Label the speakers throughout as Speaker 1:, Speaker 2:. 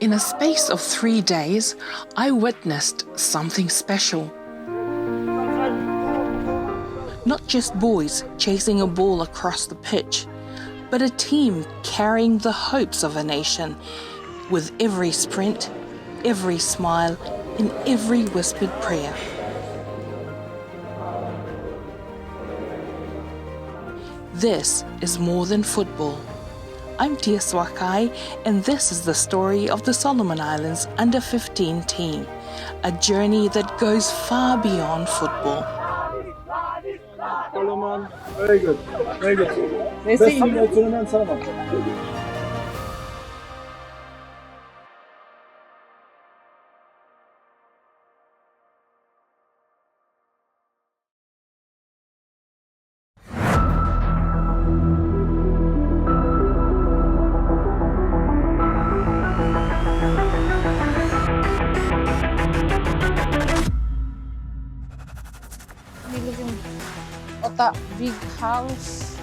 Speaker 1: In a space of 3 days, I witnessed something special. Not just boys chasing a ball across the pitch, but a team carrying the hopes of a nation with every sprint, every smile, and every whispered prayer. This is more than football. I'm Tia Swakai, and this is the story of the Solomon Islands under-15 team, a journey that goes far beyond football.
Speaker 2: Solomon, very good, very good. Best tournament, Solomon.
Speaker 3: At a big house,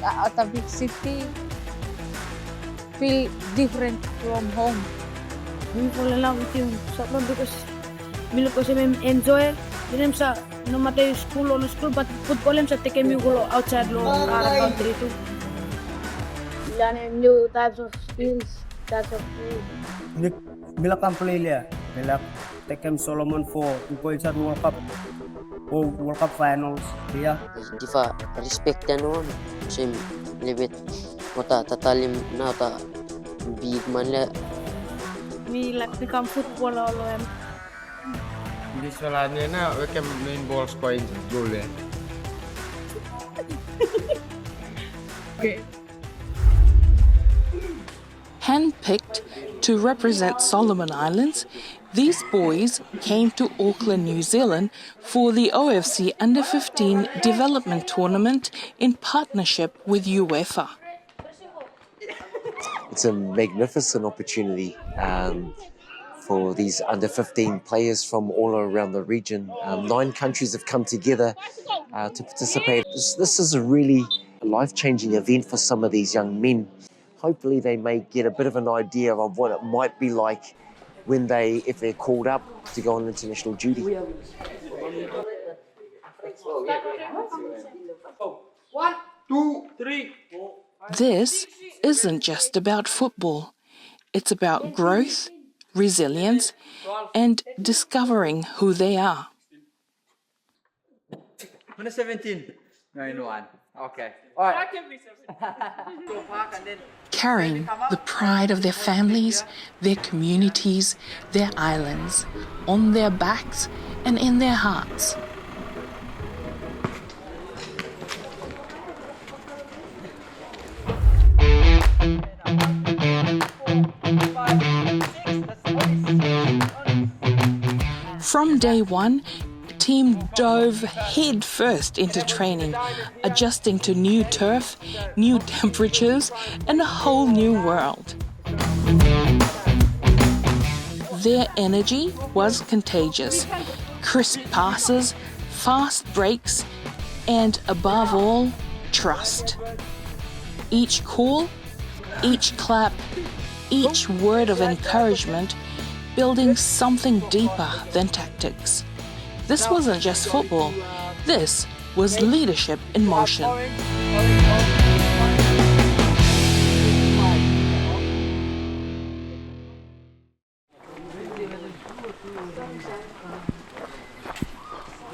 Speaker 3: at a big city, feel different from home.
Speaker 4: We fall in love with him because we look enjoy. Then sa no matter school or no school, but football him sa take me go outside lo country too. Learn new types of skills, types of food.
Speaker 5: Bila kampelilya, bila take Solomon for to go inside World Cup. World Cup finals, yeah.
Speaker 6: Di fa respect yan naman. Kasi libit mo tatalim na big man la.
Speaker 4: Me like become footballer and
Speaker 2: Di salahnya na, we can main ball scoring goal ya.
Speaker 4: okay.
Speaker 1: Handpicked to represent Solomon Islands, these boys came to Auckland, New Zealand for the OFC Under-15 Development Tournament in partnership with UEFA.
Speaker 7: It's a magnificent opportunity for these under-15 players from all around the region. 9 countries have come together to participate. This is a really life-changing event for some of these young men. Hopefully they may get a bit of an idea of what it might be like when if they're called up to go on international duty.
Speaker 2: 1, 2, 3.
Speaker 1: This isn't just about football. It's about growth, resilience, and discovering who they are.
Speaker 2: 17. 9-1. Okay. All right.
Speaker 1: Carrying the pride of their families, their communities, their islands, on their backs and in their hearts. From day one, the team dove head first into training, adjusting to new turf, new temperatures, and a whole new world. Their energy was contagious. Crisp passes, fast breaks, and above all, trust. Each call, each clap, each word of encouragement, building something deeper than tactics. This wasn't just football. This was leadership in motion.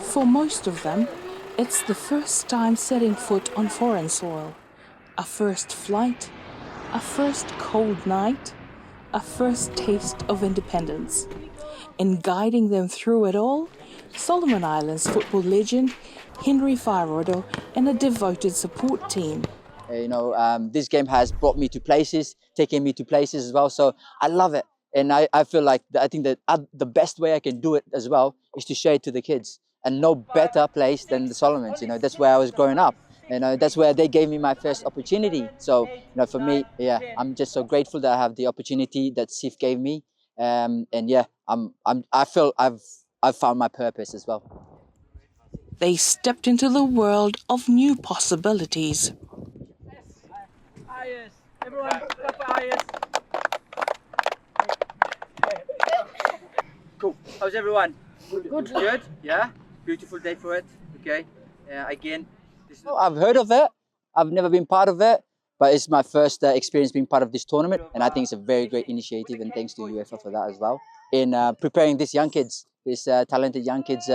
Speaker 1: For most of them, it's the first time setting foot on foreign soil. A first flight, a first cold night, a first taste of independence. And guiding them through it all, Solomon Islands football legend Henry Whairoto and a devoted support team.
Speaker 8: This game has brought me to places, taken me to places as well, so I love it. And I feel like, I think that the best way I can do it as well is to show it to the kids. And no better place than the Solomons, that's where I was growing up. That's where they gave me my first opportunity. So, for me, I'm just so grateful that I have the opportunity that SIF gave me. I feel I've found my purpose as well.
Speaker 1: They stepped into the world of new possibilities.
Speaker 4: Everyone, clap for IS.
Speaker 8: How's everyone? Good. Good? Yeah? Beautiful day for it. Okay. Again, I've heard of it. I've never been part of it, but it's my first experience being part of this tournament, and I think it's a very great initiative, and thanks to UEFA for that as well, in preparing these young kids, these talented young kids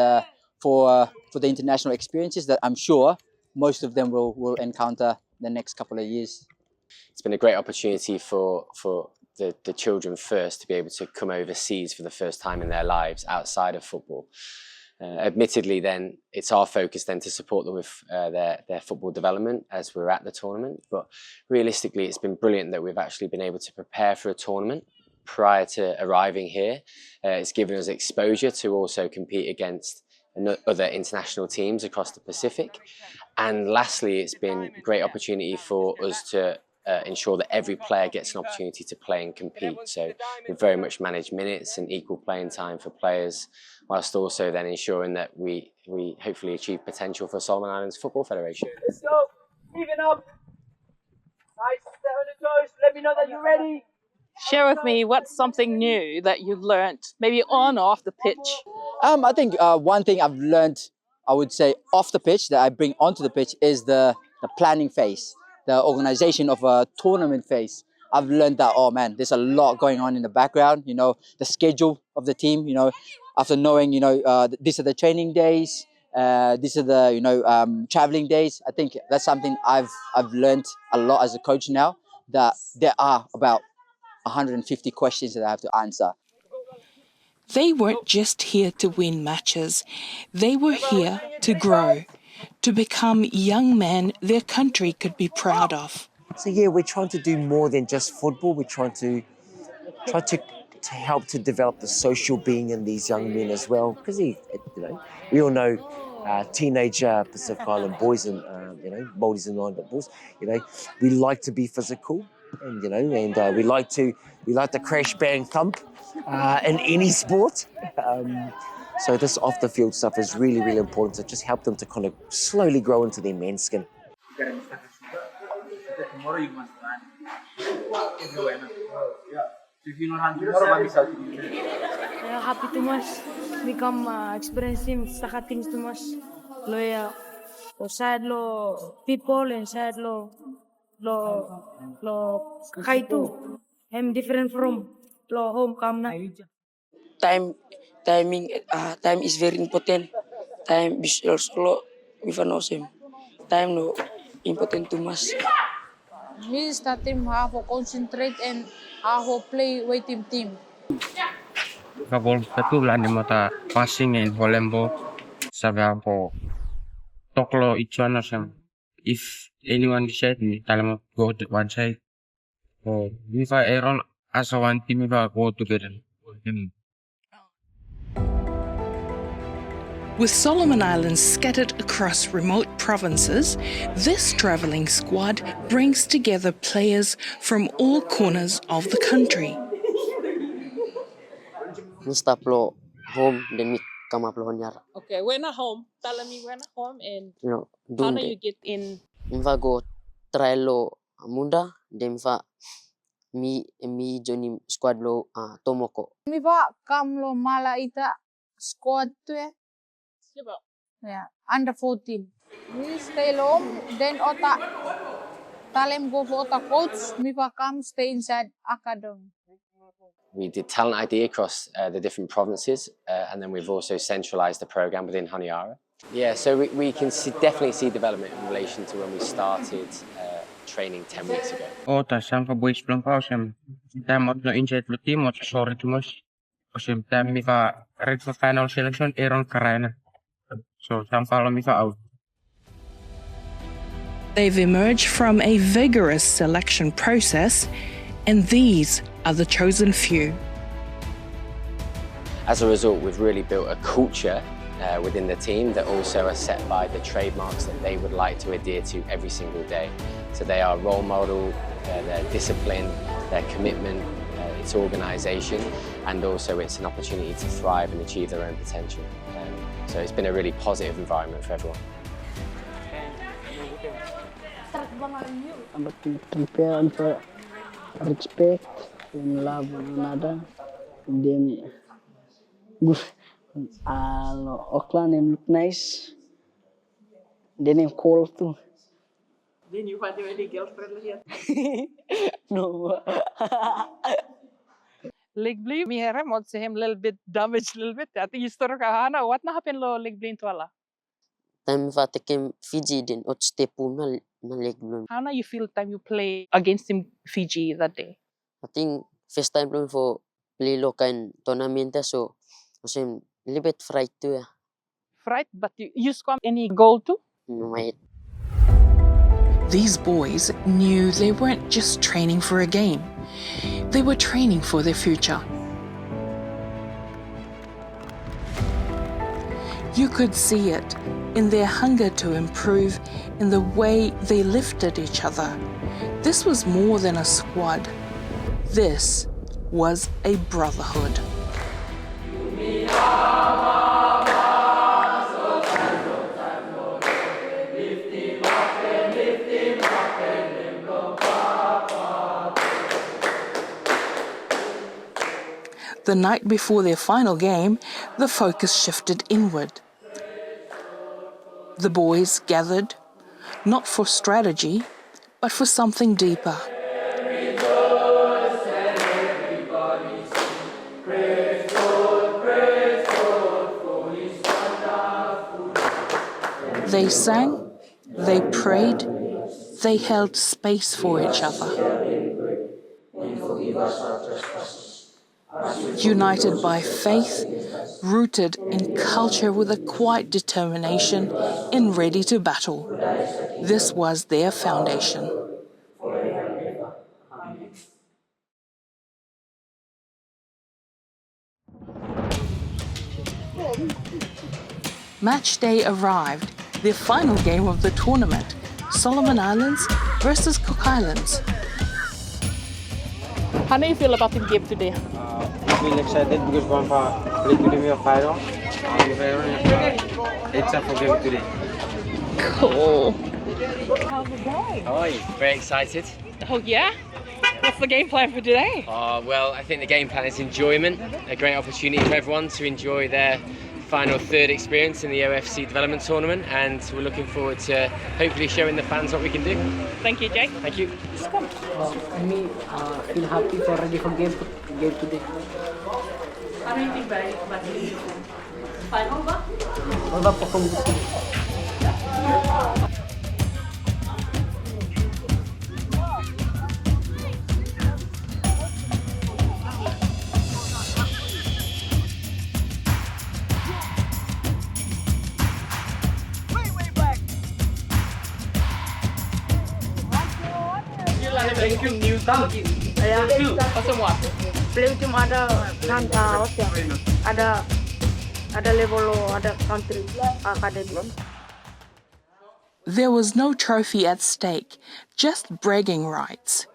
Speaker 8: for the international experiences that I'm sure most of them will encounter the next couple of years.
Speaker 9: It's been a great opportunity for the children first to be able to come overseas for the first time in their lives outside of football. Admittedly, then it's our focus then to support them with their football development as we're at the tournament. But realistically, it's been brilliant that we've actually been able to prepare for a tournament prior to arriving here. It's given us exposure to also compete against other international teams across the Pacific. And lastly, it's been a great opportunity for us to ensure that every player gets an opportunity to play and compete. So we very much manage minutes and equal playing time for players, whilst also then ensuring that we hopefully achieve potential for Solomon Islands Football Federation.
Speaker 8: Let's go! Even up! Nice, step on the toes, let me know that you're ready!
Speaker 1: Share with me what's something new that you've learned, maybe on or off the pitch.
Speaker 8: I think one thing I've learned, I would say, off the pitch that I bring onto the pitch is the planning phase, the organization of a tournament phase. I've learned that, oh man, there's a lot going on in the background, you know, the schedule of the team, you know, after knowing, you know, these are the training days, these are the, you know, traveling days. I think that's something I've learned a lot as a coach now, that there are about 150 questions that I have to answer.
Speaker 1: They weren't just here to win matches. They were here to grow, to become young men their country could be proud of.
Speaker 7: So yeah, we're trying to do more than just football. We're trying to help to develop the social being in these young men as well. Because you know, we all know teenage Pacific Island boys and you know, Māoris and Island boys. You know, we like to be physical, and you know, and we like to crash bang thump in any sport. So this off the field stuff is really, really important to just help them to kind of slowly grow into their man skin.
Speaker 4: Happy to mas become experiencing saka things to mas loya o sad lo people and sad lo kaitu. I'm different from lo home come na.
Speaker 10: Time is very important. Time is also with an awesome. Time no important to us.
Speaker 3: Means that team have to concentrate and have to play with team.
Speaker 2: Kapol ketulan ni mata passing and volleyball sabi ako toklo ichwana sam. If anyone decide me, tell them go to one side. Or if I error as a one team, if I go together.
Speaker 1: With Solomon Islands scattered across remote provinces, this travelling squad brings together players from all corners of the country.
Speaker 6: Mustaplo home then me come up Lohonyar.
Speaker 1: Okay, we're not home. Tell me we're not home and
Speaker 6: You know,
Speaker 1: how do you get in?
Speaker 6: Inva go try lo munda, then mi join squad lo Tomoko.
Speaker 3: Mi pa kam lo Malaita squad to yeah, under 14. We stay home, then ota talem go for ota coach. Mi pa kam stay inside academy.
Speaker 9: We did talent ID across the different provinces, and then we've also centralised the programme within Honiara. Yeah, so we can definitely see development in relation to when we started training 10 weeks ago.
Speaker 2: Ota sampa boys belum kau sam. Time no inside lo team or sorry to mas. Kasi time mi ka ready for final selection Aaron Karana. So sampa lo mi ka out.
Speaker 1: They've emerged from a vigorous selection process, and these are the chosen few.
Speaker 9: As a result, we've really built a culture within the team that also are set by the trademarks that they would like to adhere to every single day. So they are role model, their discipline, their commitment, its organisation, and also it's an opportunity to thrive and achieve their own potential. So it's been a really positive environment for everyone.
Speaker 10: About to prepare and for respect and love one another. And then good. Auckland name look nice. The name cool too.
Speaker 1: Then you find any girlfriend here?
Speaker 10: No.
Speaker 1: Leg bleed, me here, mod say him a little bit damaged, a little bit. I think historic hana. What na happen lo leg bleed to ala?
Speaker 6: Time fa tekem Fiji din ot step na leg bloom.
Speaker 1: How you feel time you play against Team Fiji that day?
Speaker 6: I think first time bloom for play local tournament so a little bit fright too.
Speaker 1: Fright, but you score any goal too?
Speaker 6: May
Speaker 1: These boys knew they weren't just training for a game. They were training for their future. You could see it in their hunger to improve, in the way they lifted each other. This was more than a squad. This was a brotherhood. The night before their final game, the focus shifted inward. The boys gathered, not for strategy, but for something deeper. They sang, they prayed, they held space for each other. United by faith, rooted in culture with a quiet determination and ready to battle. This was their foundation. Match day arrived, the final game of the tournament, Solomon Islands versus Cook Islands. How do you feel about the game today?
Speaker 2: I feel excited because one for play today we final. It's up for game today.
Speaker 1: Cool. How's the day?
Speaker 9: Oh, very excited.
Speaker 1: Oh yeah? What's the game plan for today?
Speaker 9: Well, I think the game plan is enjoyment, a great opportunity for everyone to enjoy their final third experience in the OFC development tournament, and we're looking forward to hopefully showing the fans what we can do.
Speaker 1: Thank you, Jake.
Speaker 9: Thank you.
Speaker 10: Me feel happy for ready for game today.
Speaker 1: Ano yung tigay? Final ba?
Speaker 10: Wala po kung
Speaker 4: Play cuma ada level ada country academy.
Speaker 1: There was no trophy at stake, just bragging rights.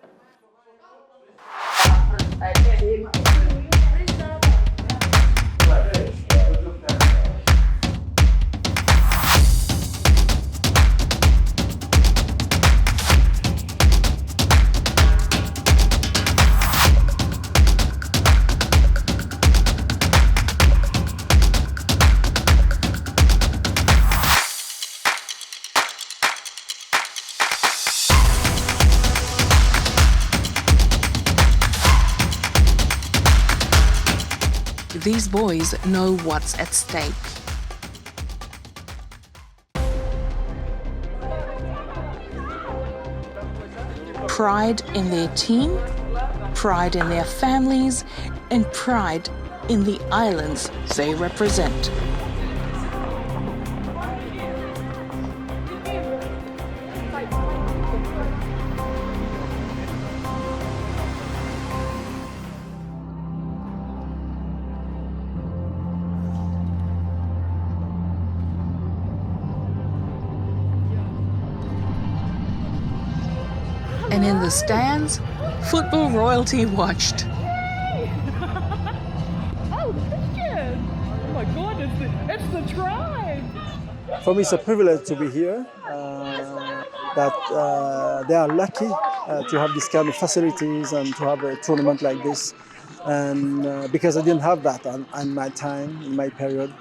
Speaker 1: These boys know what's at stake. Pride in their team, pride in their families, and pride in the islands they represent. And in the stands, football royalty watched.
Speaker 11: Oh, Christian! Oh my God, it's the tribe!
Speaker 12: For me, it's a privilege to be here. That they are lucky to have this kind of facilities and to have a tournament like this. and because I didn't have that on my time, in my period.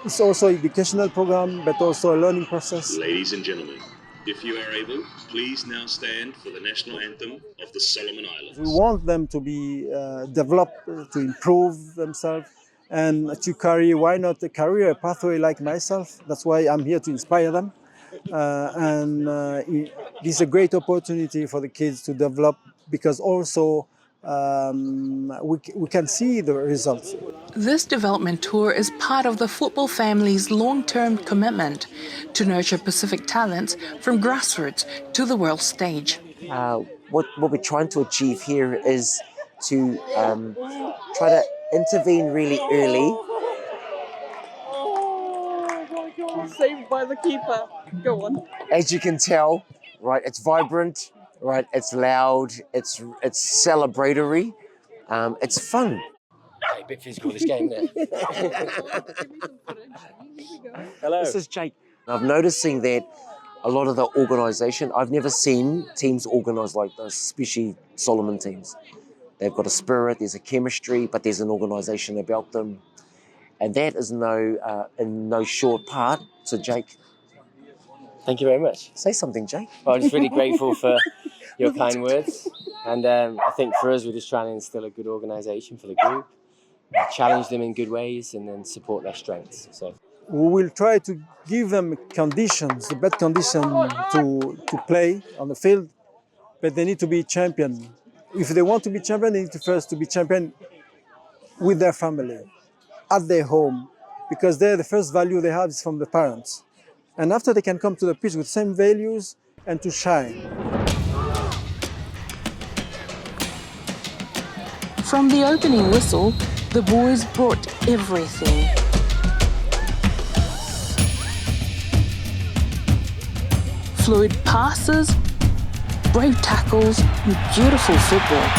Speaker 12: It's also an educational program, but also a learning process.
Speaker 13: Ladies and gentlemen, if you are able, please now stand for the national anthem of the Solomon Islands.
Speaker 12: We want them to be developed, to improve themselves, and to carry, why not a career pathway like myself? That's why I'm here to inspire them. This is a great opportunity for the kids to develop, because also we can see the results.
Speaker 1: This development tour is part of the football family's long-term commitment to nurture Pacific talents from grassroots to the world stage.
Speaker 7: What we're trying to achieve here is to try to intervene really early.
Speaker 11: Saved by the keeper. Go on.
Speaker 7: As you can tell, right, it's vibrant, right, it's loud, it's celebratory, it's fun.
Speaker 9: A bit physical this game there.
Speaker 7: Hello. This is Jake. I'm noticing that a lot of the organisation, I've never seen teams organised like this, especially Solomon teams. They've got a spirit, there's a chemistry, but there's an organisation about them. And that is in no short part to Jake.
Speaker 9: Thank you very much.
Speaker 7: Say something, Jake.
Speaker 9: Well, I'm just really grateful for your kind words. And I think for us, we're just trying to instill a good organisation for the group, challenge them in good ways, and then support their strengths. So
Speaker 12: we will try to give them conditions, the best condition to play on the field, but they need to be champion. If they want to be champion, they need to first to be champion with their family, at their home, because the first value they have is from the parents. And after they can come to the pitch with the same values and to shine.
Speaker 1: From the opening whistle, the boys brought everything. Fluid passes, brave tackles, and beautiful football.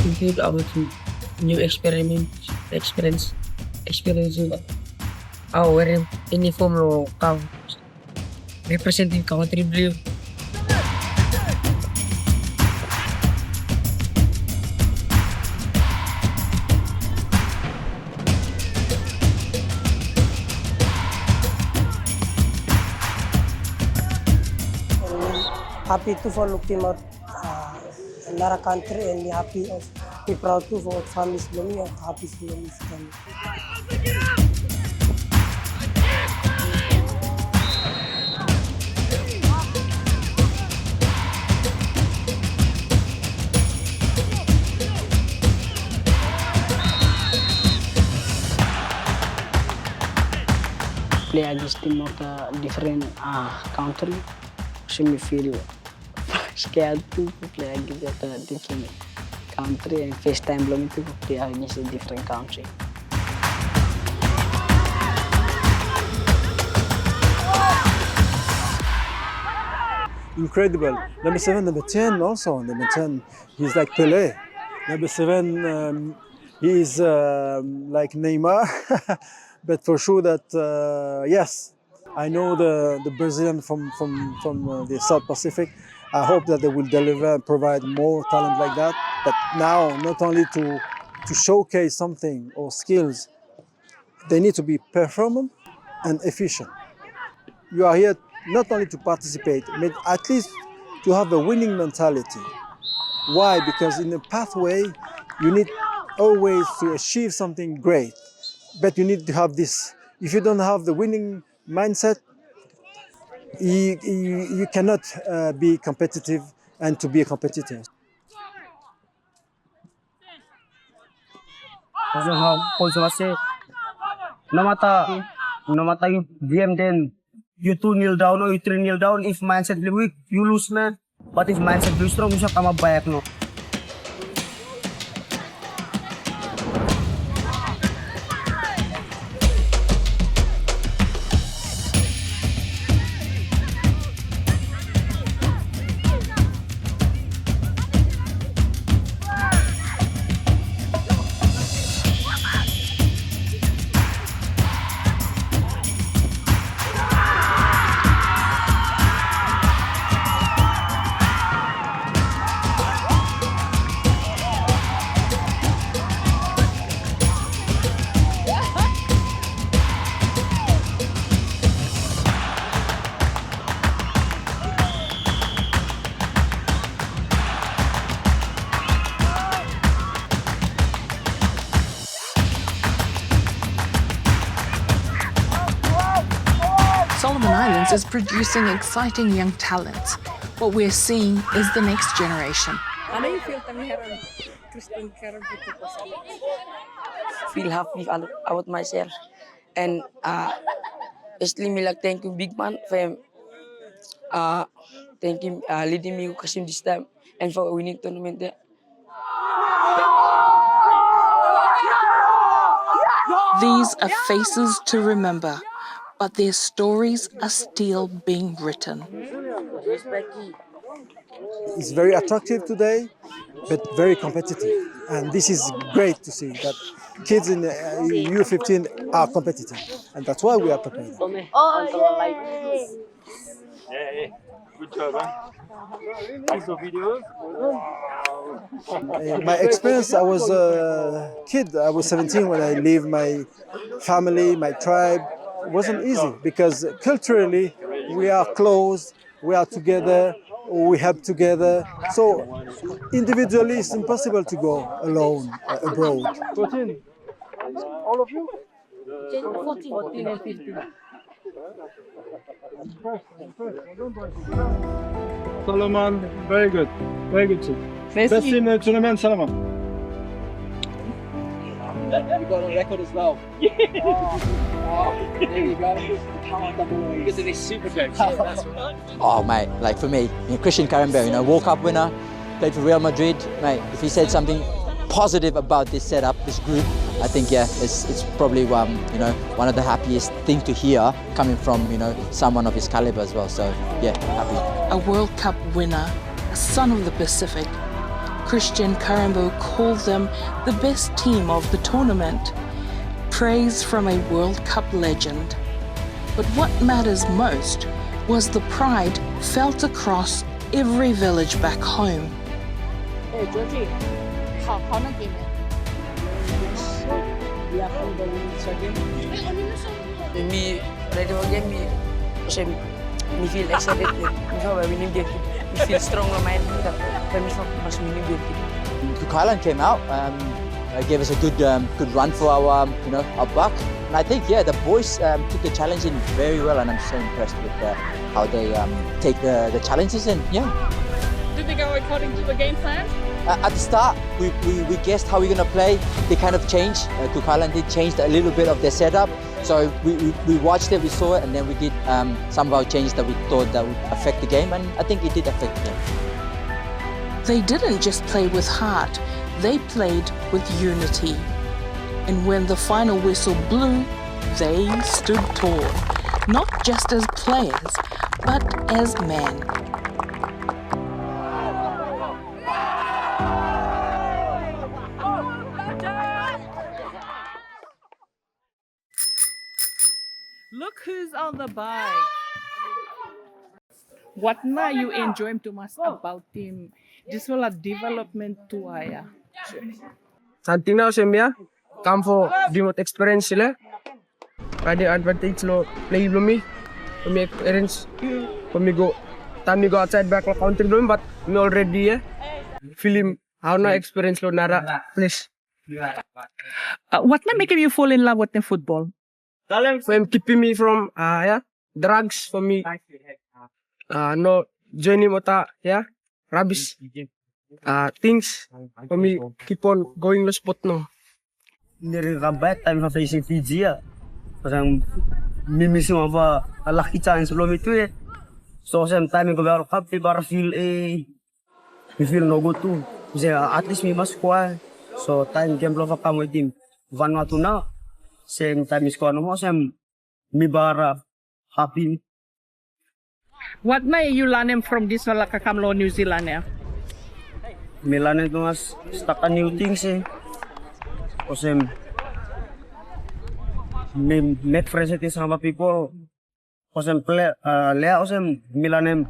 Speaker 10: Include our new experience wearing uniform lo count representing country blue.
Speaker 14: Happy to follow team out another country, and be proud to for families belonging or happy belonging family.
Speaker 10: Play against team of a different country, so me feel scared to play against a different country, and first time belong to play against a different country.
Speaker 12: Incredible. Number 7, number 10 also. Number 10, he's like Pelé. Number 7, he's like Neymar. But for sure that, yes, I know the Brazilian from the South Pacific. I hope that they will deliver and provide more talent like that. But now, not only to showcase something or skills, they need to be performant and efficient. You are here not only to participate, but at least to have a winning mentality. Why? Because in the pathway, you need always to achieve something great. But you need to have this. If you don't have the winning mindset, you cannot be competitive and to be a competitor.
Speaker 5: No matter you game, then you 2-0 down or you 3-0 down. If mindset be weak, you lose, man. But if mindset be strong, you shall come back, no.
Speaker 1: Solomon Islands is producing exciting young talents. What we're seeing is the next generation.
Speaker 10: Feel happy about myself, and especially me like thank you big man for thank him leading me Kasim this time and for winning tournament there.
Speaker 1: These are faces to remember, but their stories are still being written.
Speaker 12: It's very attractive today, but very competitive. And this is great to see that kids in U-15 are competitive. And that's why we are prepared.
Speaker 5: Good job, huh? Also videos.
Speaker 12: My experience, I was a kid. I was 17 when I leave my family, my tribe. It wasn't easy because culturally we are close, we are together, we help together. So individually it's impossible to go alone abroad.
Speaker 5: 14. All of you?
Speaker 10: 14 and 15.
Speaker 5: Solomon, very good. Very good too. Best in the tournament, Solomon.
Speaker 8: You got on record as well. There you go. Because of this super coach. Oh mate, like for me, Christian Carambeu, World Cup winner, played for Real Madrid, mate. If he said something positive about this setup, this group, I think it's probably one of the happiest things to hear coming from someone of his caliber as well. So yeah, happy.
Speaker 1: A World Cup winner, a son of the Pacific, Christian Carambeu called them the best team of the tournament. Praise from a World Cup legend. But what matters most was the pride felt across every village back home.
Speaker 3: Hey, Georgie, how na game?
Speaker 10: Me ready for game, me feel excited. Me feel winning game. Me feel strong on my mind. Me must winning game.
Speaker 8: Cook Island came out, gave us a good run for our buck. And I think the boys took the challenge in very well, and I'm so impressed with how they take the challenges and
Speaker 11: Did they go according to the game plan?
Speaker 8: At the start, we guessed how we're going to play. They kind of changed. Cook Island did change a little bit of their setup. So we watched it, we saw it, and then we did some of our changes that we thought that would affect the game, and I think it did affect the game.
Speaker 1: They didn't just play with heart, they played with unity. And when the final whistle blew, they stood tall, not just as players, but as men.
Speaker 11: Look who's on the bike. What na you enjoy too much about him? This will a development to aya.
Speaker 15: Something now semia come for remote experience sila. Ada advantage lo play me experience for me go outside back country dulu but me already film how na experience lo nara please.
Speaker 11: What na making you fall in love with the football?
Speaker 15: For him keeping me from drugs for me no journey mota rubbish things for me keep on going lo spot no.
Speaker 5: Niri kabat time facing Fiji Pasang mimis mo ba laki chance lo itu So same time ko World Cup para feel no good too. At least me mas kuha. So time game lo ka mo team. Vanuatu na. Same time is ko mo same mi bara happy.
Speaker 11: What na you learn from this wala kakamlo New Zealand
Speaker 5: Milan itu mas stuck new things O same make friends with some people. O same play lea o same Milan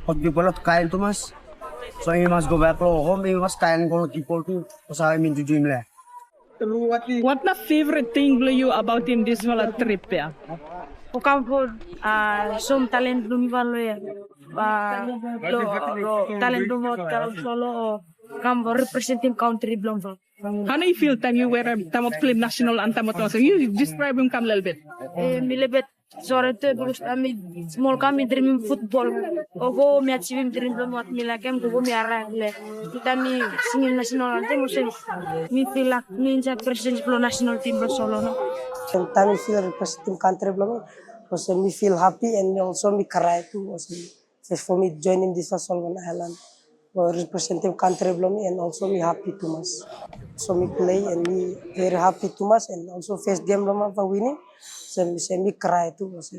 Speaker 5: hot people at kain to mas. So you must go back to home. You must kain ko people too. O sa amin to dream le.
Speaker 11: What na favorite thing you about in this wala trip
Speaker 4: O campo some talent lumivalo talent lumot solo o campo representing country blomfo.
Speaker 11: How do you feel time you wear a film national anthem? So you describe him come a little bit.
Speaker 4: Milibet sore itu because kami small kami dreaming football. Ogo mi achieving dream belum wat mila kem gogo mi arah le. Kita mi singing national anthem musim mi filak mi inja president pro national team bersolo no.
Speaker 14: Time we feel representing country belum, also me feel happy and also me cry too. Also, just for me joining this Solomon Island, representing country belum and also me happy too much. So me play and me very happy too much and also first game belum for winning, so me cry too. Also,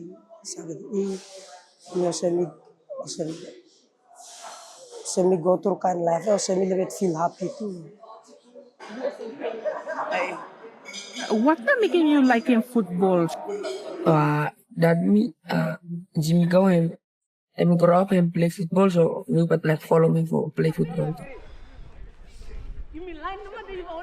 Speaker 14: so me go through kind of life. Also me little bit feel happy too.
Speaker 11: What making you like in football?
Speaker 10: That me, Jimmy go and grow up and play football, so you but like follow me for play football.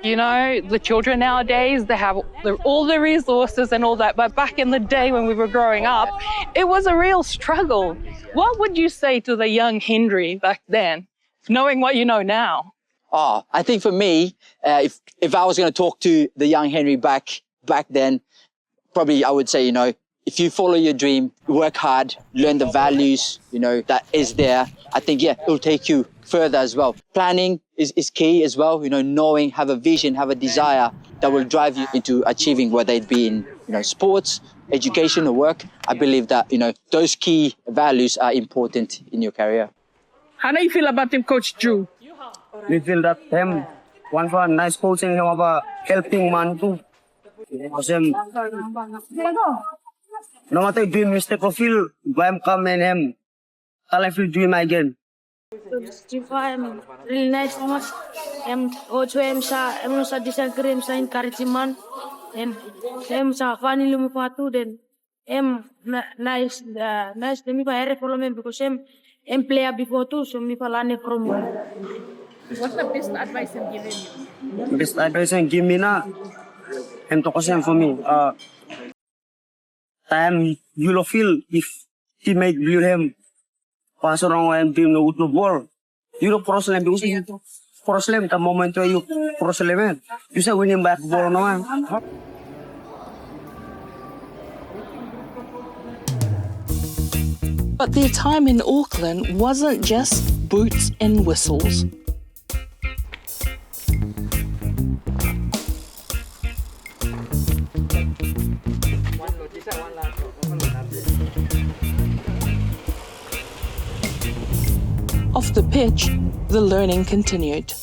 Speaker 1: You know, the children nowadays, they have all the resources and all that, but back in the day when we were growing up, it was a real struggle. What would you say to the young Henry back then, knowing what you know now?
Speaker 8: Oh, I think for me, if I was going to talk to the young Henry back then, probably I would say, you know, if you follow your dream, work hard, learn the values, you know, that is there, I think, yeah, it'll take you further as well. Planning is key as well, you know, knowing, have a vision, have a desire that will drive you into achieving, whether it be in, you know, sports, education or work. I believe that, you know, those key values are important in your career.
Speaker 11: How do you feel about him, Coach Drew?
Speaker 5: We feel that him, one for a nice coaching, him of a helping man too. Awesome. No matter do mistake or feel, I'm coming him. I'll feel dream again.
Speaker 4: I'm really nice mas. Also em sa disagree sa encouragement and em sa funny lumipatu then nice demi pa ere follow me because em play before too so me palane from.
Speaker 11: What's the best advice I'm giving you?
Speaker 5: Best advice I'm giving me na, him to cause for me. Time you'll feel if teammate view him pass around and team no good ball. You don't cross lane because you cross lane the moment where you cross lane, you say winning back ball no man.
Speaker 1: But their time in Auckland wasn't just boots and whistles. Off the pitch, the learning continued.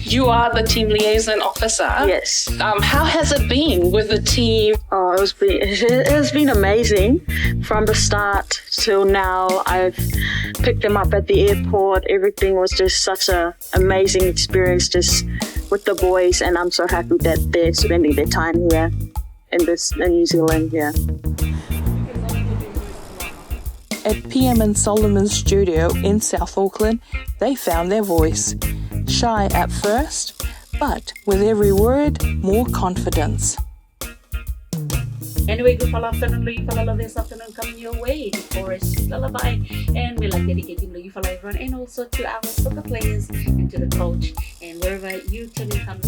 Speaker 1: You are the team liaison officer.
Speaker 16: Yes.
Speaker 1: How has it been with the team?
Speaker 16: Oh, it has been amazing from the start till now. I've picked them up at the airport. Everything was just such an amazing experience just with the boys, and I'm so happy that they're spending their time here in New Zealand. Yeah.
Speaker 1: At PM and Solomon's studio in South Auckland, they found their voice. Shy at first, but with every word, more confidence.
Speaker 17: Anyway, good afternoon, Luyifala this afternoon coming your way. The Forest Lullaby, and we like dedicating Luyifala everyone, and also to our soccer players and to the coach, and wherever you tune in from.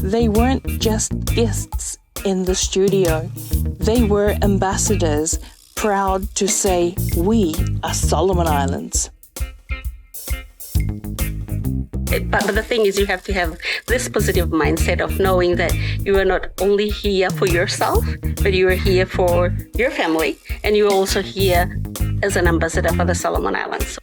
Speaker 1: They weren't just guests in the studio. They were ambassadors, proud to say, we are Solomon Islands.
Speaker 17: But the thing is, you have to have this positive mindset of knowing that you are not only here for yourself, but you are here for your family, and you're also here as an ambassador for the Solomon Islands.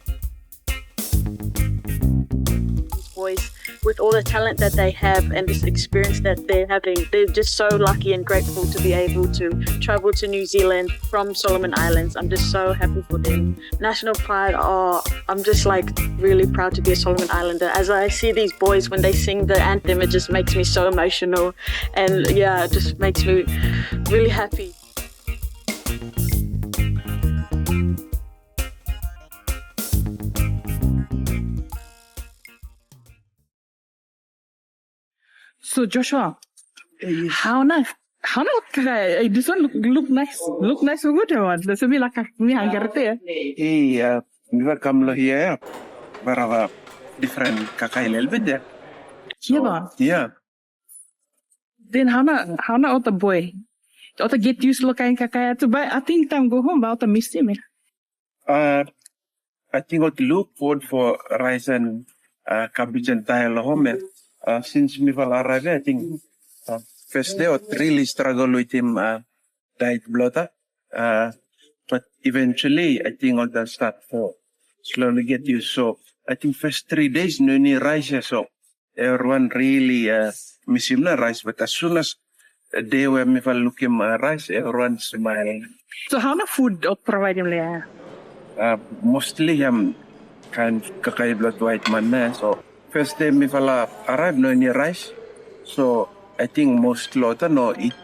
Speaker 16: Boys, with all the talent that they have and this experience that they're having, they're just so lucky and grateful to be able to travel to New Zealand from Solomon Islands. I'm just so happy for them. National pride, I'm just like really proud to be a Solomon Islander. As I see these boys when they sing the anthem, it just makes me so emotional, and yeah, it just makes me really happy.
Speaker 11: So Joshua, how nice? This one look nice. Look nice and good one. That's me like me hangarate.
Speaker 5: Hey,
Speaker 18: Never come here. But different kakai a little bit there.
Speaker 11: Yeah, ba?
Speaker 18: Yeah.
Speaker 11: Then how na ota boy? Ota get used to kain kakaya to buy. I think time go home, but ota miss him.
Speaker 18: I think I look forward for rice and cabbage and tile home. Since me will arrive, I think first day I really struggle with him diet blotter. But eventually, I think I'll start to slowly get used. So I think first 3 days no need rice. So everyone really miss him na rice. But as soon as a day where me will look him rice, everyone smile.
Speaker 11: So how na food provide him le?
Speaker 18: Mostly kan kakai blood white man na. So first day me will arrive no need rice. So I think most lot no eat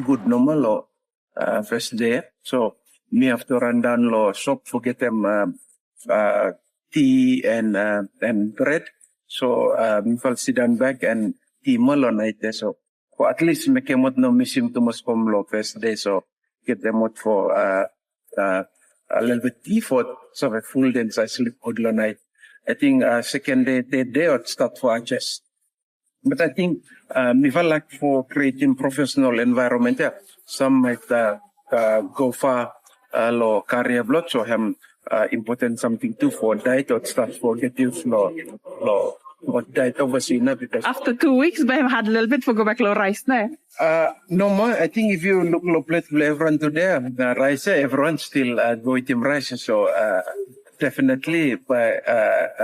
Speaker 18: good normal or first day. So me have to run down lo shop for get them tea and bread. So me will sit down back and tea mal on night there. So for at least make them no miss him too much from lo first day. So get them out for a little bit tea for so a full day so I sleep good lo night. I think second day, third day I'd start for adjust. But I think me will like for creating professional environment. Yeah. Some might go far lo career blood so important something too for diet or stuff for get used lo diet overseas na because
Speaker 11: After 2 weeks, but I had a little bit for go back lo rice na.
Speaker 18: no more. I think if you look lo plate everyone today the rice everyone still go eat him rice so definitely by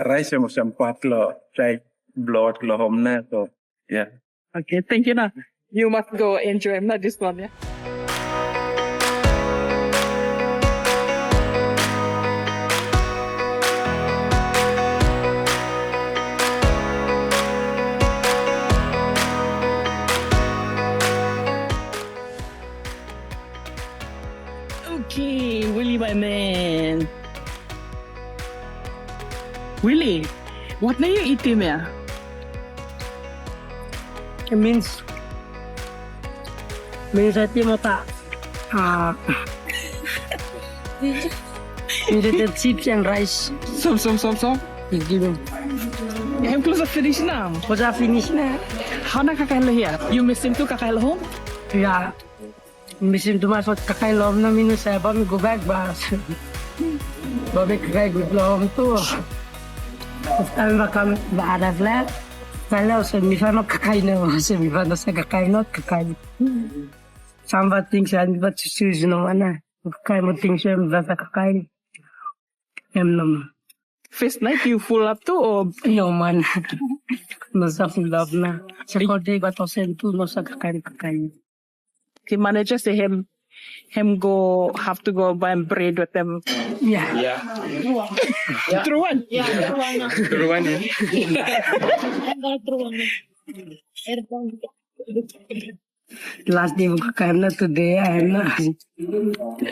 Speaker 18: rice mo some part lo diet blood lo home na so yeah.
Speaker 11: Okay, thank you na. You must go enjoy na this one, yeah. Okay, Willie, my man. Willie, what na you eating ya?
Speaker 10: It means I think mata the chips and rice.
Speaker 11: Some.
Speaker 10: You give him.
Speaker 11: I'm close to finish now.
Speaker 10: Close to finish now.
Speaker 11: How na kakaila here? You miss him too, kakaila home?
Speaker 10: Yeah. Miss him too much. What kakaila home na minus I me go back but Bobby kakaila good home too. I'm come back at flat. Kalau semifano kakaino, semifano sa kakaino, kakaino. Samba things and but choose no one. Kakaino things and but kakaino.
Speaker 11: First night you full up too or
Speaker 10: no man. No sa full up na. Second day got to send to no sa kakaino.
Speaker 11: The manager say him go have to go buy bread with them.
Speaker 10: Yeah.
Speaker 11: True one.
Speaker 2: True one.
Speaker 10: Last day magkakain na today ay na.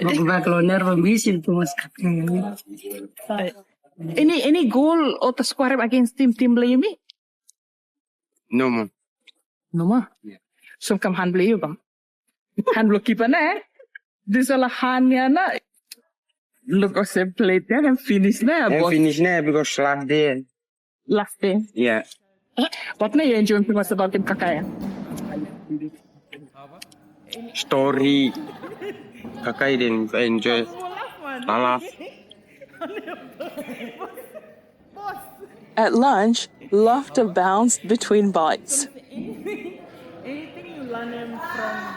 Speaker 10: Magbakloner mamisin to mas kakain.
Speaker 11: Any goal or the square against team Blayumi?
Speaker 2: No man.
Speaker 11: No ma. So come hand Blayu bang. Hand lo keeper na eh. This ala hand niya na. Look at the plate niya and finish na.
Speaker 2: And finish na because last day.
Speaker 11: Last day?
Speaker 2: Yeah.
Speaker 11: What na you enjoy most about him kakaya?
Speaker 2: Story. Kakai din enjoy. Laugh.
Speaker 1: At lunch, laughter bounced between bites.
Speaker 11: Anything you learn him from...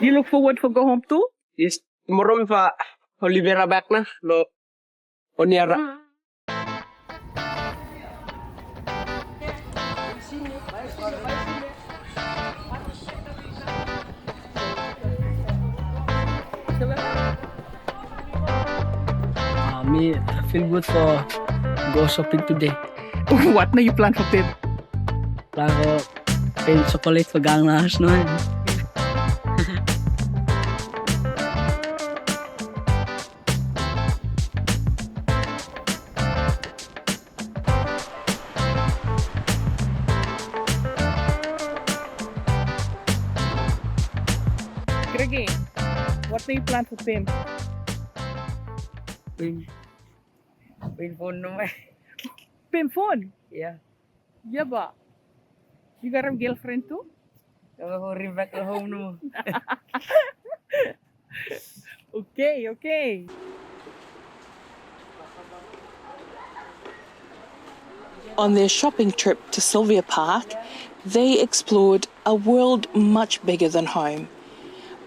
Speaker 11: You look forward for go home too?
Speaker 15: Yes. Tomorrow pa Olivera back na. Lo Oniara.
Speaker 10: Me I feel good for go shopping today.
Speaker 11: What na you plan for Pip?
Speaker 10: Plan ko paint chocolate for ganglas no.
Speaker 11: Greggy, what na you plan for Pim?
Speaker 10: Pin phone no eh.
Speaker 11: Pin phone?
Speaker 10: Yeah.
Speaker 11: Yeah, ba? You got a girlfriend too?
Speaker 10: Kalau ring back home no.
Speaker 11: Okay.
Speaker 1: On their shopping trip to Sylvia Park, they explored a world much bigger than home,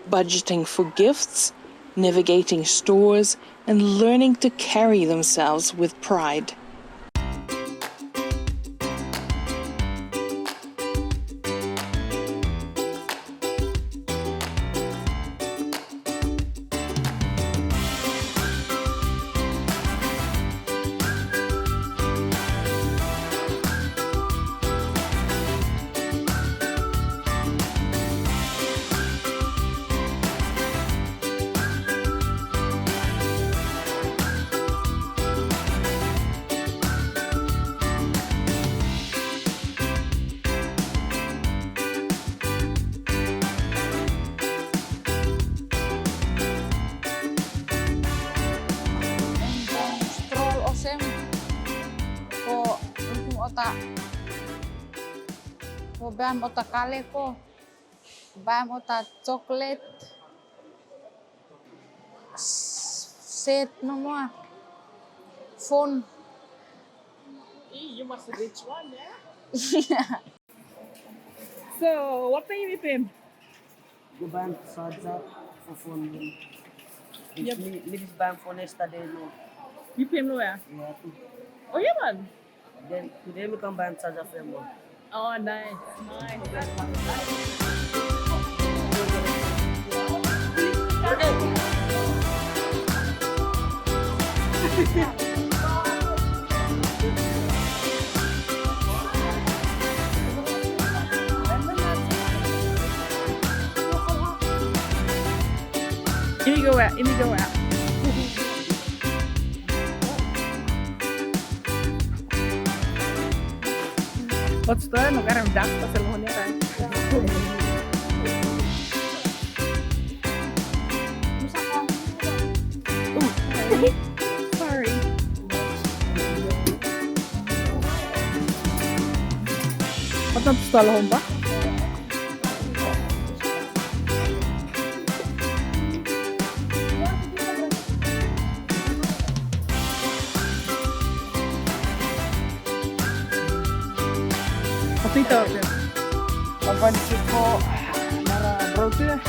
Speaker 1: budgeting for gifts, navigating stores, and learning to carry themselves with pride.
Speaker 3: Stroll osem ko untung ota ko bam ota kale ko bam ota chocolate set no more phone.
Speaker 11: You must have rich one, yeah? So, what are you with him?
Speaker 10: Go buy charger for phone.
Speaker 11: Yep.
Speaker 10: Me just buy phone yesterday no.
Speaker 11: You pay me where?
Speaker 10: Yeah.
Speaker 11: Oh, yeah, man.
Speaker 10: Then today we come buy charger for him.
Speaker 11: Oh, nice. Ini go out. What's the no garam dak pa sa lohon niya. Sorry. What's up sa lohon ba? Dito. Papansin ko para browser.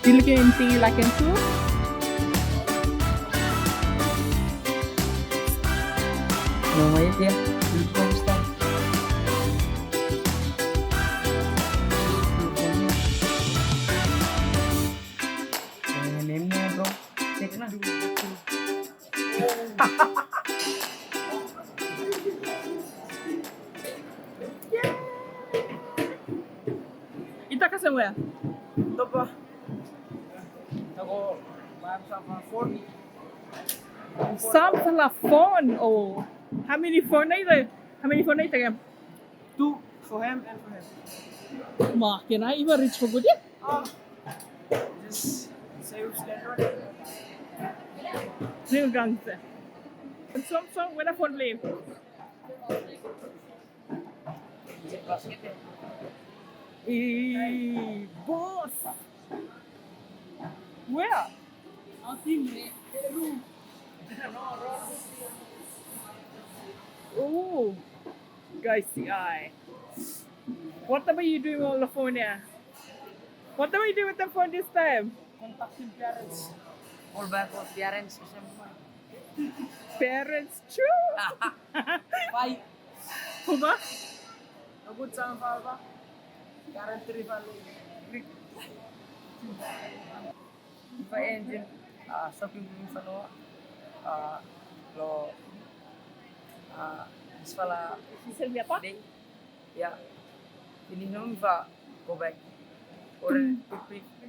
Speaker 11: Do you look at anything you like into?
Speaker 10: No, wait, yeah.
Speaker 11: Ita ka somewhere?
Speaker 10: Ito pa. Ako, mahal sa phone.
Speaker 11: Some phone. Oh, how many phone are there? How many phone are there?
Speaker 10: 2 for him and for him.
Speaker 11: Can I even reach for good yet?
Speaker 10: Just save standard.
Speaker 11: New guns. And some where the phone live? Boss. Where? Oh, guys, see I. What are you doing on the phone here? What are you doing with the phone this time?
Speaker 10: Contacting parents. All back of parents.
Speaker 11: Parents, true.
Speaker 10: Why?
Speaker 11: Who ba?
Speaker 10: Good sa ba? Parent rival. Iba engine. Shopping sa lo. Lo. Isfala.
Speaker 11: Sylvia pa?
Speaker 10: Yeah. Ini naman ba go back? Or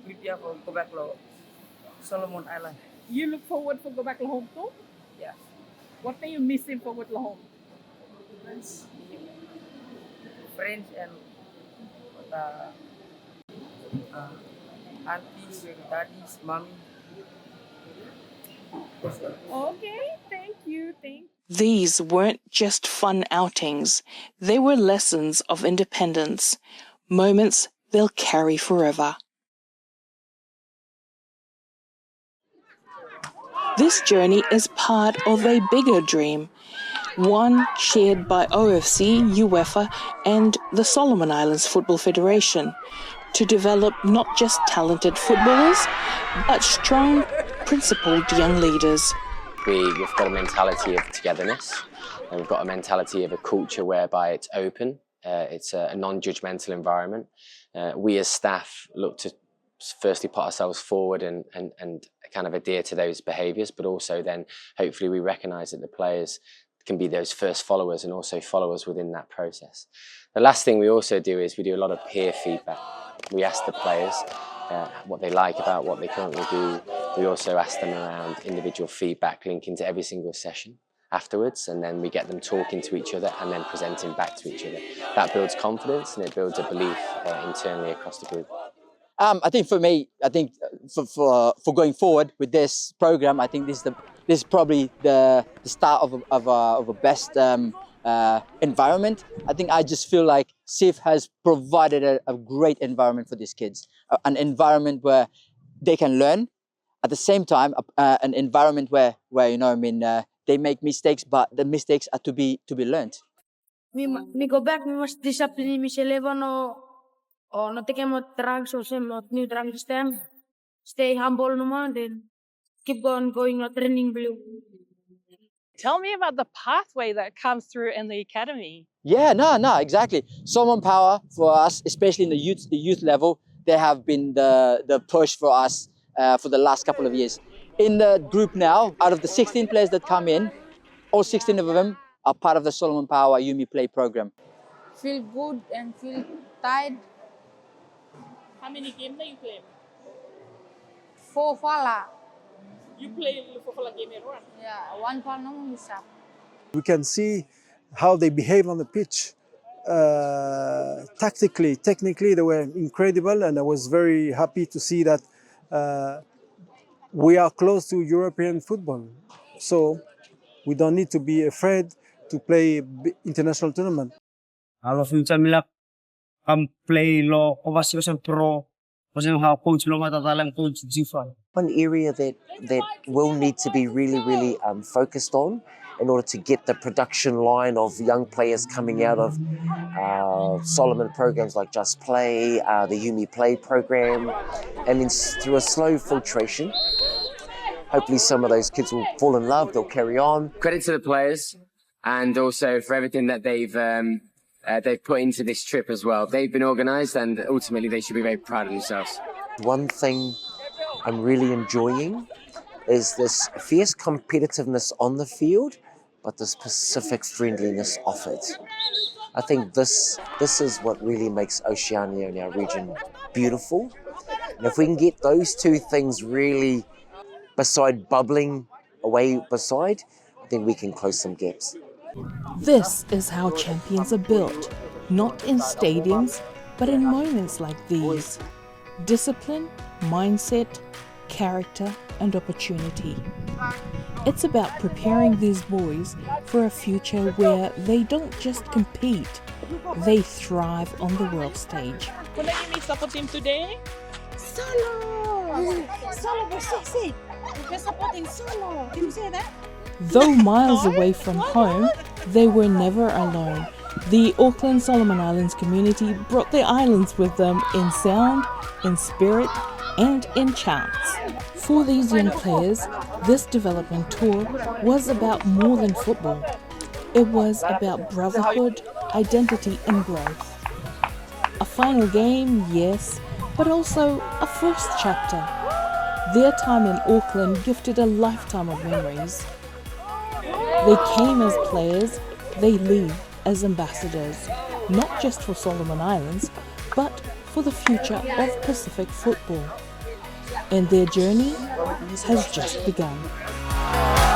Speaker 10: prepare for go back lo Solomon Island.
Speaker 11: You look forward to go back home too?
Speaker 4: Yeah.
Speaker 11: What are you missing forward to home?
Speaker 4: Friends and aunties, daddies, mommy.
Speaker 11: Okay, thank you.
Speaker 1: These weren't just fun outings, they were lessons of independence, moments they'll carry forever. This journey is part of a bigger dream, one shared by OFC, UEFA, and the Solomon Islands Football Federation, to develop not just talented footballers, but strong, principled young leaders.
Speaker 9: We've got a mentality of togetherness, and we've got a mentality of a culture whereby it's open, it's a non-judgmental environment. We as staff look to firstly put ourselves forward and kind of adhere to those behaviours, but also then hopefully we recognise that the players can be those first followers and also followers within that process. The last thing we also do is we do a lot of peer feedback. We ask the players what they like about what they currently do. We also ask them around individual feedback linking to every single session afterwards, and then we get them talking to each other and then presenting back to each other. That builds confidence and it builds a belief internally across the group.
Speaker 8: I think for me, for going forward with this program, I think this is probably the start of a best environment. I think I just feel like SIF has provided a great environment for these kids, an environment where they can learn. At the same time, an environment where they make mistakes, but the mistakes are to be learned.
Speaker 4: We go back. We must discipline. We say no take more drugs or some new drug system. Stay humble no more, then keep on going, not training blue.
Speaker 19: Tell me about the pathway that comes through in the academy.
Speaker 8: Yeah, no, exactly. Solomon Power for us, especially in the youth level, they have been the push for us for the last couple of years. In the group now, out of the 16 players that come in, all 16 of them are part of the Solomon Power UMI Play program.
Speaker 3: Feel good and feel tired.
Speaker 19: How many games do you play?
Speaker 3: 4 fala.
Speaker 19: You play for a game at one?
Speaker 3: Yeah, 1 fala naman bisa.
Speaker 12: We can see how they behave on the pitch. Tactically, technically, they were incredible, and I was very happy to see that we are close to European football. So we don't need to be afraid to play international tournament.
Speaker 5: Kalau Mila play lo pro coach lo coach Jifa.
Speaker 7: One area that will need to be really focused on in order to get the production line of young players coming out of Solomon programs like Just Play, the UMI Play program, and then through a slow filtration, hopefully some of those kids will fall in love, they'll carry on.
Speaker 2: Credit to the players and also for everything that they've put into this trip as well. They've been organised and ultimately they should be very proud of themselves.
Speaker 7: One thing I'm really enjoying is this fierce competitiveness on the field, but this Pacific friendliness off it. I think this is what really makes Oceania and our region beautiful. And if we can get those two things really bubbling away beside, then we can close some gaps.
Speaker 1: This is how champions are built, not in stadiums, but in moments like these. Discipline, mindset, character, and opportunity. It's about preparing these boys for a future where they don't just compete, they thrive on the world stage.
Speaker 19: What are you support team today?
Speaker 4: Solo! Solo was sexy! We're supporting Solo! Did you say that?
Speaker 1: Though miles away from home, they were never alone. The Auckland Solomon Islands community brought the islands with them in sound, in spirit, and in chants. For these young players, this development tour was about more than football. It was about brotherhood, identity, and growth. A final game, yes, but also a first chapter. Their time in Auckland gifted a lifetime of memories. They came as players, they leave as ambassadors, not just for Solomon Islands, but for the future of Pacific football. In their journey, has just begun.